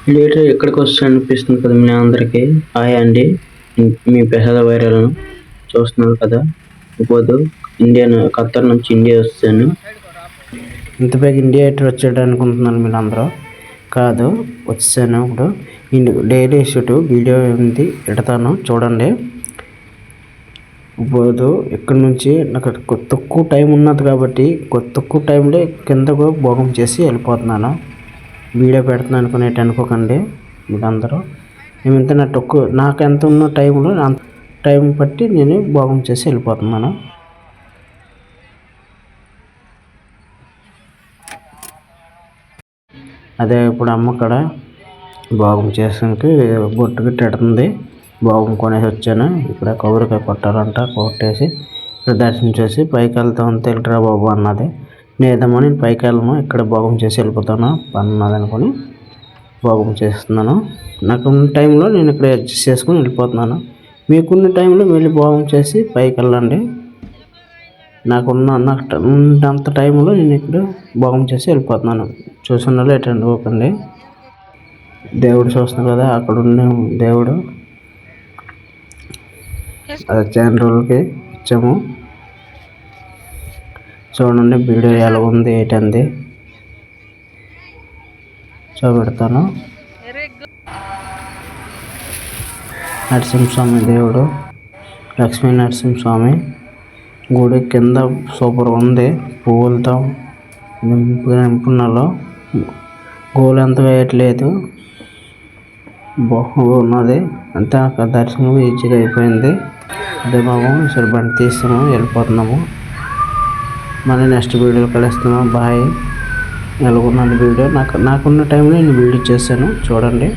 Litre ఎక్కడికి వస్తే అనిపిస్తుంది కదా మీ అందరికీ. హాయ్ అండి, మీ పెహల వైరల్ను చూస్తున్నారు కదా. ఇప్పుడు ఖత్తర్ నుంచి ఇండియా వస్తాను. ఇంత బాగా ఇండియా ఎటు వచ్చాడు అనుకుంటున్నాను మీరు అందరూ. కాదు, వచ్చాను. ఇప్పుడు డైలీ షూట్ వీడియో ఉంది పెడతాను చూడండి. ఇప్పుడు ఇక్కడ నుంచి నాకు తక్కువ టైం ఉన్నది కాబట్టి తక్కువ టైంలో కిందకు భోగం చేసి వెళ్ళిపోతున్నాను. వీడియో పెడుతున్నాను అనుకోకండి మీరందరూ. మేమంతా నాకు ఎంత ఉన్న టైంలో అంత టైం బట్టి నేను భోగం చేసి వెళ్ళిపోతున్నాను. అదే ఇప్పుడు అమ్మ కాడ భోగం చేసానికి బొట్టు గిట్ట ఎడుతుంది. భోగం కొనేసి వచ్చాను. ఇక్కడ కొబ్బరికాయ కొట్టాలంట, కొట్టేసి ఇక్కడ దర్శనం చేసి పైకి వెళ్తామని తెలుగురా బాబు అన్నది. నేదేమో నేను పైకి వెళ్ళను, ఇక్కడ భోగం చేసి వెళ్ళిపోతాను అన్నది అనుకుని భోగం చేస్తున్నాను. నాకున్న టైంలో నేను ఇక్కడ అడ్జస్ట్ చేసుకుని వెళ్ళిపోతున్నాను. మీకున్న టైంలో వెళ్ళి భోగం చేసి పైకి వెళ్ళండి. నాకు అంత టైంలో నేను ఇక్కడ భోగం చేసి వెళ్ళిపోతున్నాను. చూసిన ఎటండి పోకండి. దేవుడు చూస్తున్నాడు కదా, అక్కడ ఉన్న దేవుడు. అది చాలా రోజులకి ఇచ్చాము. చూడండి వీడియో ఎలా ఉంది ఏంటంది చూపెడతాను. నరసింహస్వామి దేవుడు, లక్ష్మీ నరసింహస్వామి గుడి కింద సూపర్ ఉంది. పువ్వులతో నింపున్నలో గోలు ఎంత వేయట్లేదు, బాగున్నది. అంతా దర్శనం ఈజీగా అయిపోయింది. అదే బాబు సరే బండి తీస్తున్నాము, వెళ్ళిపోతున్నాము. మళ్ళీ నెక్స్ట్ వీడియోలో కలుస్తున్నాము. బాయ్. ఎలాగున్నాను వీడియో నాకున్న టైంలో నేను వీడియో చేశాను చూడండి.